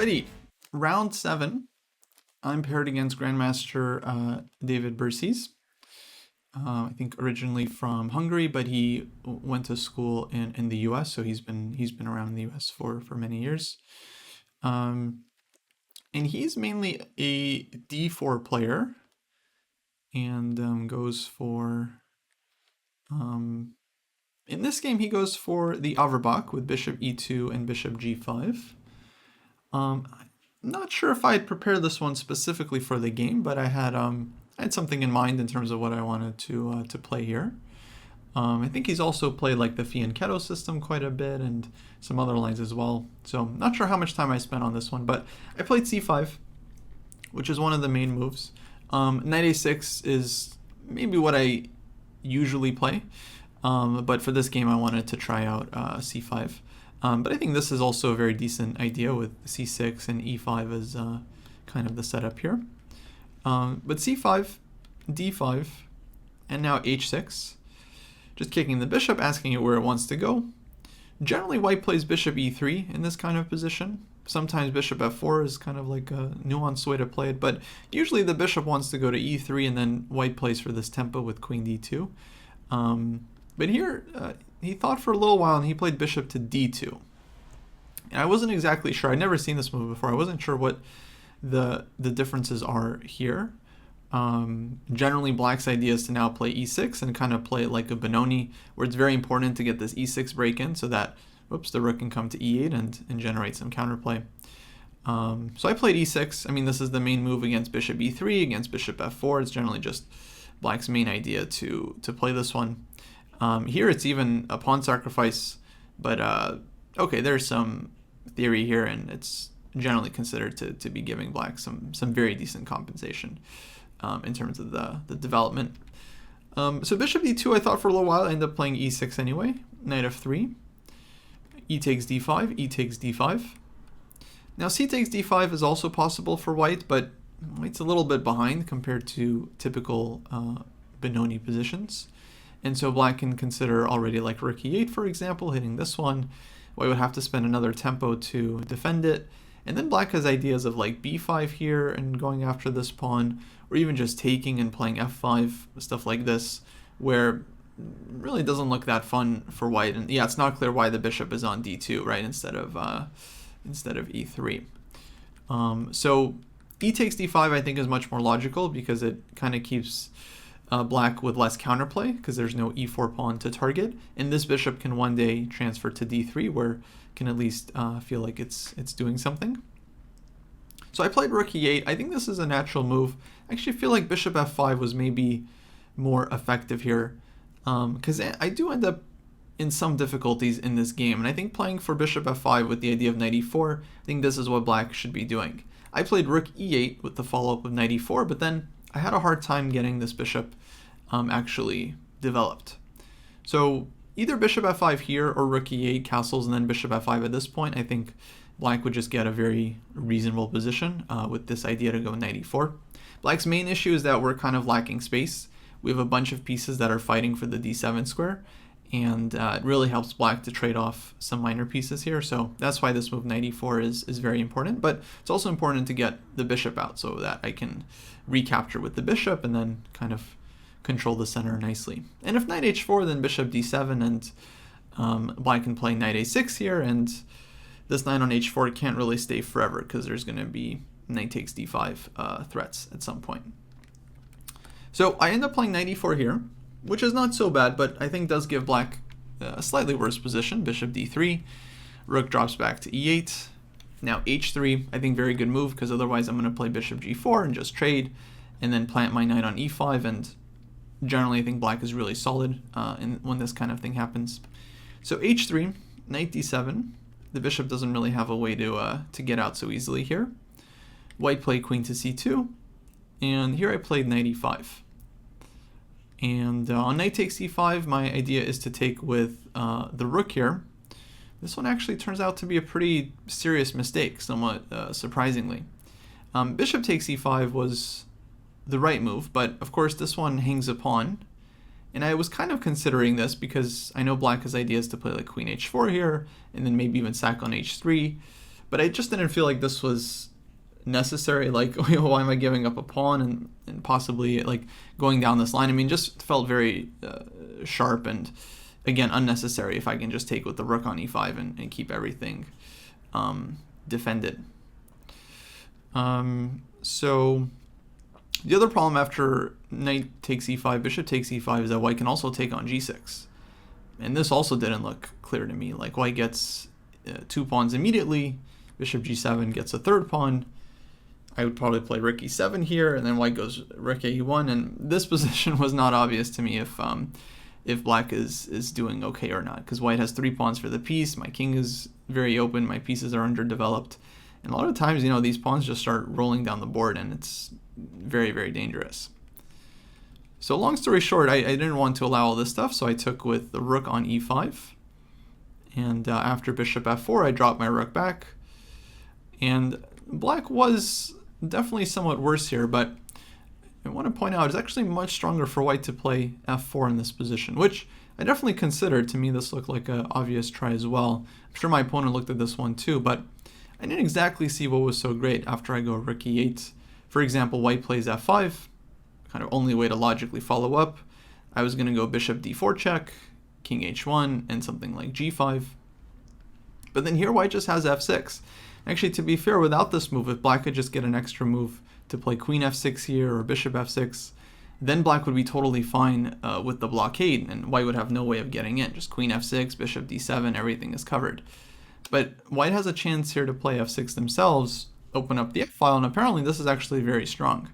Alrighty, round 7. I'm paired against Grandmaster David Bercies. I think originally from Hungary, but he went to school in the U.S., so he's been around in the U.S. for many years. And he's mainly a d4 player, and goes for. In this game, he goes for the Averbach with bishop e2 and bishop g5. I'm not sure if I had prepared this one specifically for the game, but I had something in mind in terms of what I wanted to play here. I think he's also played like the fianchetto system quite a bit and some other lines as well. So I'm not sure how much time I spent on this one, but I played c5, which is one of the main moves. Knight a6 is maybe what I usually play, but for this game I wanted to try out c5. But I think this is also a very decent idea with c6 and e5 as kind of the setup here. But c5, d5, and now h6. Just kicking the bishop, asking it where it wants to go. Generally, white plays bishop e3 in this kind of position. Sometimes bishop f4 is kind of like a nuanced way to play it, but usually the bishop wants to go to e3, and then white plays for this tempo with queen d2. But here, he thought for a little while, and he played bishop to d2. And I wasn't exactly sure. I'd never seen this move before. I wasn't sure what the differences are here. Generally, black's idea is to now play e6 and kind of play it like a Benoni, where it's very important to get this e6 break in so that, the rook can come to e8 and generate some counterplay. So I played e6. I mean, this is the main move against bishop e3, against bishop f4. It's generally just black's main idea to play this one. Here it's even a pawn sacrifice, but okay, there's some theory here, and it's generally considered to be giving black some very decent compensation in terms of the development. So bishop d2, I thought for a little while. I ended up playing e6 anyway. Knight f3, e takes d5, e takes d5. Now c takes d5 is also possible for white, but white's a little bit behind compared to typical Benoni positions. And so black can consider already like rook e8, for example, hitting this one. White would have to spend another tempo to defend it. And then black has ideas of like b5 here and going after this pawn, or even just taking and playing f5, stuff like this, where really doesn't look that fun for white. And yeah, it's not clear why the bishop is on d2, right, instead of e3. So e takes d5 I think is much more logical because it kind of keeps black with less counterplay because there's no e4 pawn to target, and this bishop can one day transfer to d3 where it can at least feel like it's doing something. So I played rook e8. I think this is a natural move. I actually feel like bishop f5 was maybe more effective here because I do end up in some difficulties in this game, and I think playing for bishop f5 with the idea of knight e4, I think this is what black should be doing. I played rook e8 with the follow-up of knight e4, but then I had a hard time getting this bishop actually developed. So either bishop f5 here or rook e8 castles and then bishop f5 at this point. I think black would just get a very reasonable position with this idea to go knight e4. Black's main issue is that we're kind of lacking space. We have a bunch of pieces that are fighting for the d7 square, and it really helps black to trade off some minor pieces here. So that's why this move knight e4 is very important, but it's also important to get the bishop out so that I can recapture with the bishop and then kind of control the center nicely. And if knight h4, then bishop d7, and black can play knight a6 here, and this knight on h4 can't really stay forever because there's going to be knight takes d5 threats at some point. So I end up playing knight e4 here, which is not so bad, but I think does give black a slightly worse position. Bishop d3, rook drops back to e8. Now h3, I think very good move because otherwise I'm going to play bishop g4 and just trade and then plant my knight on e5, and generally I think black is really solid when this kind of thing happens. So h3, knight d7, the bishop doesn't really have a way to get out so easily here. White played queen to c2, and here I played knight e5. And on knight takes e5, my idea is to take with the rook here. This one actually turns out to be a pretty serious mistake, somewhat surprisingly. Bishop takes e5 was the right move, but of course this one hangs a pawn. And I was kind of considering this because I know black has ideas to play like queen h4 here, and then maybe even sack on h3. But I just didn't feel like this was necessary. Like, why am I giving up a pawn and possibly like going down this line? I mean, just felt very sharp and again unnecessary. If I can just take with the rook on e5 and keep everything defended. So the other problem after knight takes e5, bishop takes e5 is that white can also take on g6. And this also didn't look clear to me. Like, white gets 2 pawns immediately, bishop g7 gets a third pawn. I would probably play rook e7 here, and then white goes rook e1, and this position was not obvious to me if black is doing okay or not, because white has 3 pawns for the piece, my king is very open, my pieces are underdeveloped, and a lot of times, you know, these pawns just start rolling down the board, and it's very, very dangerous. So long story short, I didn't want to allow all this stuff, so I took with the rook on e5, and after bishop f4, I dropped my rook back, and black was definitely somewhat worse here, but I want to point out it's actually much stronger for white to play f4 in this position, which I definitely considered. To me, this looked like an obvious try as well. I'm sure my opponent looked at this one too, but I didn't exactly see what was so great after I go rook e8. For example, white plays f5, kind of only way to logically follow up. I was going to go bishop d4 check, king h1, and something like g5. But then here white just has f6. Actually, to be fair, without this move, if black could just get an extra move to play queen f6 here or bishop f6, then black would be totally fine with the blockade, and white would have no way of getting in. Just queen f6, bishop d7, everything is covered. But white has a chance here to play f6 themselves, open up the f-file, and apparently this is actually very strong.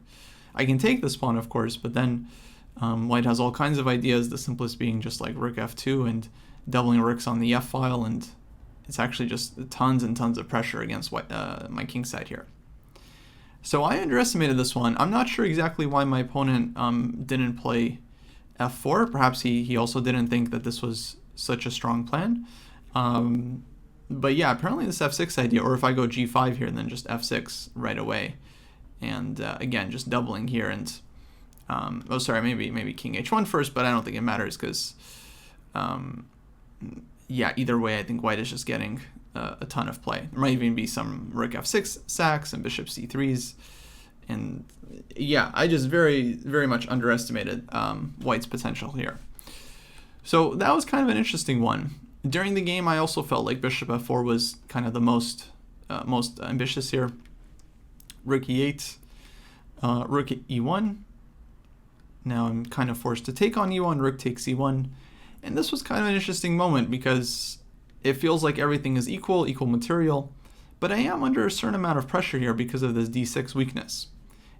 I can take this pawn, of course, but then white has all kinds of ideas, the simplest being just like rook f2 and doubling rooks on the f-file, and it's actually just tons and tons of pressure against white, my king side here. So I underestimated this one. I'm not sure exactly why my opponent didn't play f4. Perhaps he also didn't think that this was such a strong plan. But yeah, apparently this f6 idea, or if I go g5 here and then just f6 right away, and again just doubling here, and oh sorry, maybe king h1 first, but I don't think it matters because yeah, either way I think white is just getting a ton of play. There might even be some rook f6 sacks and bishop c3s, and yeah, I just very, very much underestimated white's potential here. So that was kind of an interesting one. During the game, I also felt like bishop f4 was kind of the most ambitious here. Rook e8, rook e1. Now I'm kind of forced to take on e1, rook takes e1. And this was kind of an interesting moment because it feels like everything is equal material, but I am under a certain amount of pressure here because of this d6 weakness.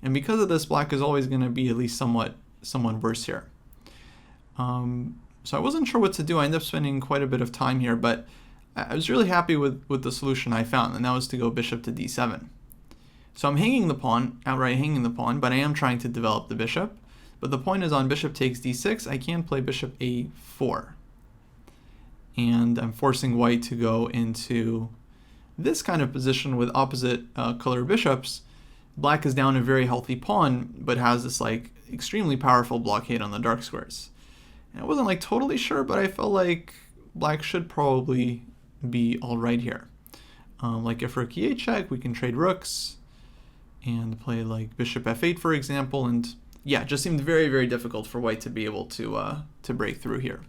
And because of this, black is always going to be at least somewhat worse here. So I wasn't sure what to do. I ended up spending quite a bit of time here, but I was really happy with the solution I found, and that was to go bishop to d7. So I'm hanging the pawn, outright hanging the pawn, but I am trying to develop the bishop. But the point is on bishop takes d6, I can play bishop a4. And I'm forcing white to go into this kind of position with opposite color bishops. Black is down a very healthy pawn, but has this like extremely powerful blockade on the dark squares. And I wasn't like totally sure, but I felt like black should probably be all right here. Like if rook e8 check, we can trade rooks and play like bishop f8, for example, and yeah, it just seemed very, very difficult for white to be able to break through here.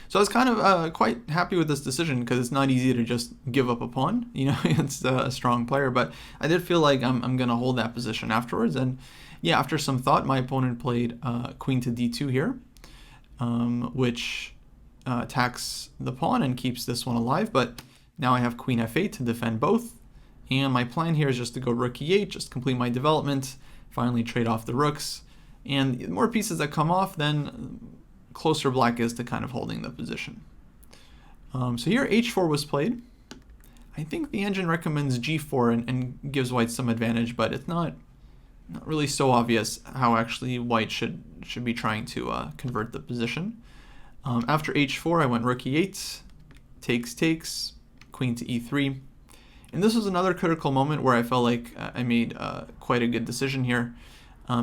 So I was kind of quite happy with this decision because it's not easy to just give up a pawn. You know, it's a strong player, but I did feel like I'm going to hold that position afterwards. And yeah, after some thought, my opponent played queen to d2 here, which attacks the pawn and keeps this one alive. But now I have queen f8 to defend both. And my plan here is just to go rook e8, just complete my development, finally trade off the rooks. And the more pieces that come off, then closer black is to kind of holding the position. So here h4 was played. I think the engine recommends g4 and gives white some advantage, but it's not really so obvious how actually white should be trying to convert the position. After h4, I went rook e8, takes, queen to e3. And this was another critical moment where I felt like I made quite a good decision here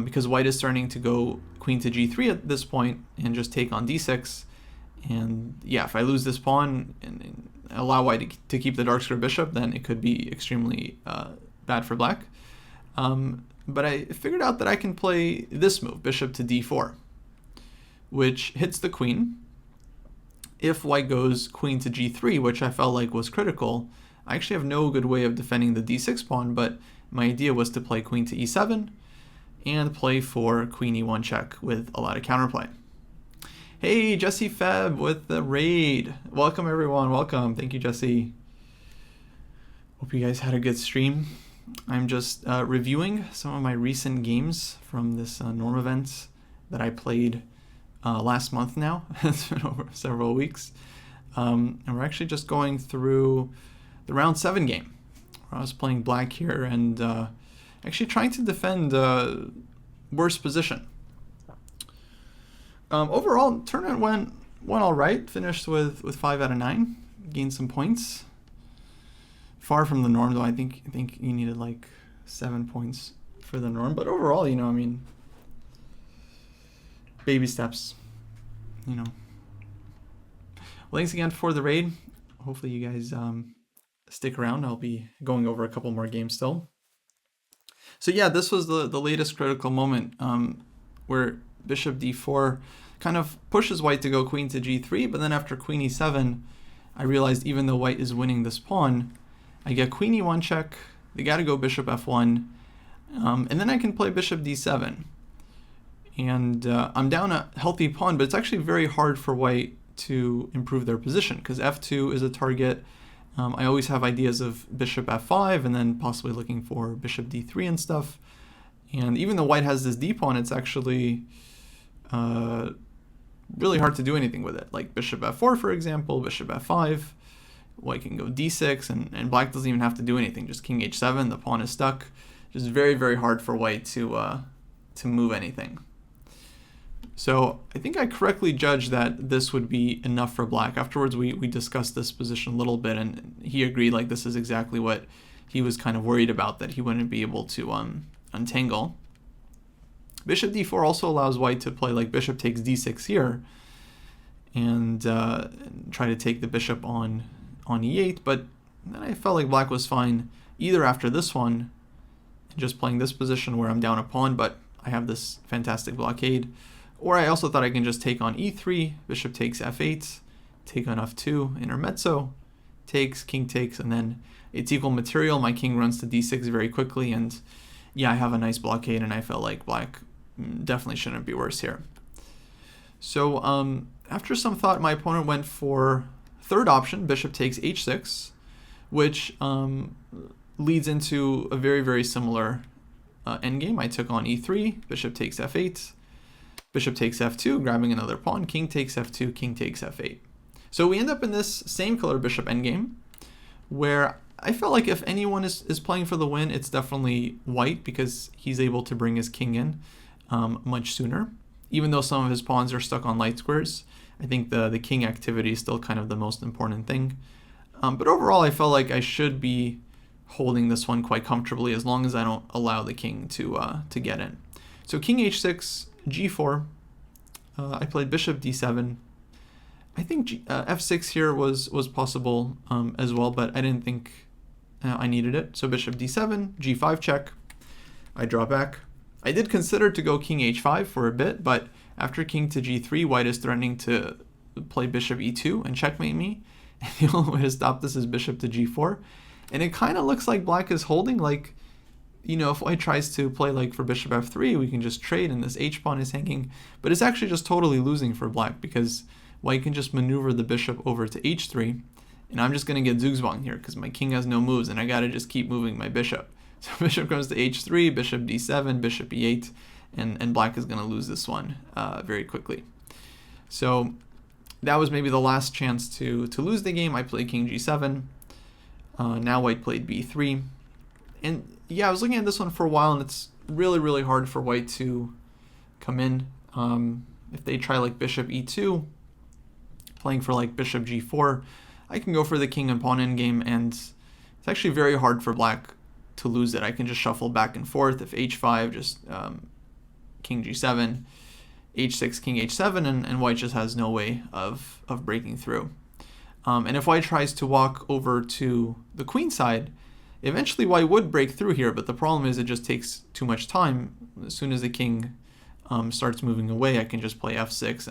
because white is starting to go queen to g3 at this point and just take on d6. And yeah, if I lose this pawn, and allow white to keep the dark square bishop, then it could be extremely bad for black. But I figured out that I can play this move, bishop to d4, which hits the queen. If white goes queen to g3, which I felt like was critical, I actually have no good way of defending the d6 pawn, but my idea was to play queen to e7 and play for queen e1 check with a lot of counterplay. Hey, Jesse Feb with the raid. Welcome, everyone. Welcome. Thank you, Jesse. Hope you guys had a good stream. I'm just reviewing some of my recent games from this Norm event that I played last month now. It's been over several weeks. And we're actually just going through the round 7 game. I was playing black here and actually trying to defend worse position. Overall, tournament went all right. Finished with 5 out of 9. Gained some points. Far from the norm, though. I think you needed like 7 points for the norm. But overall, I mean, baby steps. Well, thanks again for the raid. Hopefully you guys stick around. I'll be going over a couple more games still. So yeah, this was the latest critical moment where bishop d4 kind of pushes white to go queen to g3, but then after queen e7, I realized even though white is winning this pawn, I get queen e1 check, they got to go bishop f1, and then I can play bishop d7. And I'm down a healthy pawn, but it's actually very hard for white to improve their position because f2 is a target. I always have ideas of bishop f5 and then possibly looking for bishop d3 and stuff. And even though white has this d pawn, it's actually really hard to do anything with it. Like bishop f4, for example, bishop f5. White can go d6, and black doesn't even have to do anything. Just king h7, the pawn is stuck. Just very, very hard for white to move anything. So I think I correctly judged that this would be enough for black. Afterwards, we discussed this position a little bit, and he agreed like this is exactly what he was kind of worried about, that he wouldn't be able to untangle. Bishop d4 also allows white to play like bishop takes d6 here and try to take the bishop on e8, but then I felt like black was fine either after this one, just playing this position where I'm down a pawn, but I have this fantastic blockade, or I also thought I can just take on e3, bishop takes f8, take on f2, intermezzo, takes, king takes, and then it's equal material. My king runs to d6 very quickly, and yeah, I have a nice blockade, and I felt like black definitely shouldn't be worse here. So after some thought, my opponent went for third option, bishop takes h6, which leads into a very, very similar endgame. I took on e3, bishop takes f8, bishop takes f2, grabbing another pawn, king takes f2, king takes f8. So we end up in this same color bishop endgame, where I felt like if anyone is playing for the win, it's definitely white, because he's able to bring his king in much sooner. Even though some of his pawns are stuck on light squares, I think the king activity is still kind of the most important thing. But overall, I felt like I should be holding this one quite comfortably as long as I don't allow the king to get in. So king h6, g4. I played bishop d7. I think f6 here was possible as well, but I didn't think I needed it. So bishop d7, g5 check. I draw back. I did consider to go king h5 for a bit, but after king to g3, white is threatening to play bishop e2 and checkmate me. And the only way to stop this is bishop to g4. And it kind of looks like black is holding, like, if white tries to play like for bishop f3, we can just trade and this h-pawn is hanging. But it's actually just totally losing for black, because white can just maneuver the bishop over to h3. And I'm just going to get Zugzwang here because my king has no moves and I got to just keep moving my bishop. So bishop goes to h3, bishop d7, bishop e8, and black is going to lose this one very quickly. So that was maybe the last chance to lose the game. I played king g7. Now white played b3. And yeah, I was looking at this one for a while, and it's really, really hard for white to come in. If they try like bishop e2, playing for like bishop g4, I can go for the king and pawn endgame, and it's actually very hard for black to lose it. I can just shuffle back and forth. If h5, just king g7, h6, king h7, and white just has no way of breaking through. And if white tries to walk over to the queen side, eventually white would break through here, but the problem is it just takes too much time. As soon as the king starts moving away, I can just play f6,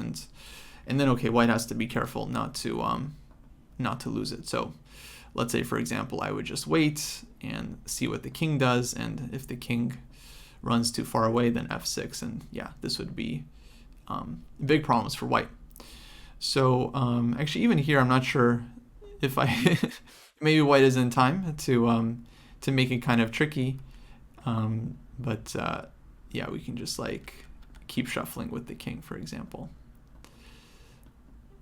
and then okay, white has to be careful not to lose it. So let's say, for example, I would just wait and see what the king does, and if the king runs too far away, then f6, and yeah, this would be big problems for white. So actually, even here, I'm not sure if I maybe white is in time to make it kind of tricky, but yeah, we can just like keep shuffling with the king, for example.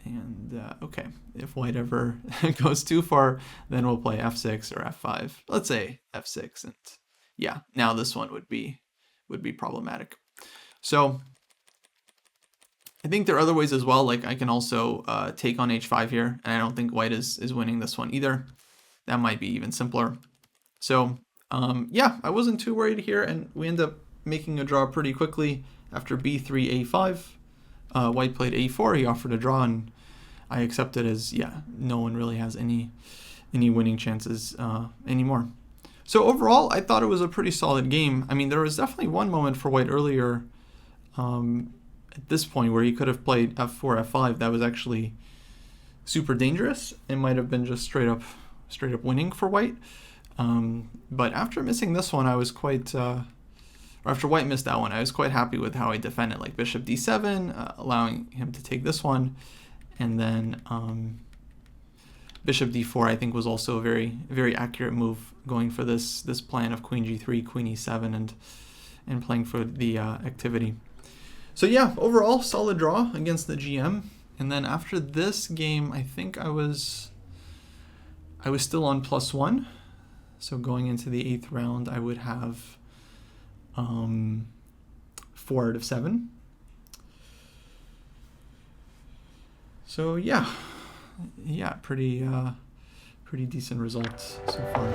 And okay, if white ever goes too far, then we'll play f6 or f5. Let's say f6, and yeah, now this one would be problematic. So I think there are other ways as well. Like I can also take on h5 here, and I don't think white is winning this one either. That might be even simpler. So yeah, I wasn't too worried here, and we end up making a draw pretty quickly after b3, a5. White played a4. He offered a draw, and I accepted as, yeah, no one really has any winning chances anymore. So overall, I thought it was a pretty solid game. I mean, there was definitely one moment for white earlier at this point where he could have played f4, f5. That was actually super dangerous. It might have been just straight up winning for white. But after missing this one, I was quite... or after white missed that one, I was quite happy with how I defended, like bishop d7, allowing him to take this one. And then bishop d4, I think, was also a very, very accurate move, going for this plan of queen g3, queen e7, and playing for the activity. So yeah, overall, solid draw against the GM. And then after this game, I think I was still on +1. So going into the 8th round, I would have 4 out of 7. So yeah, pretty decent results so far.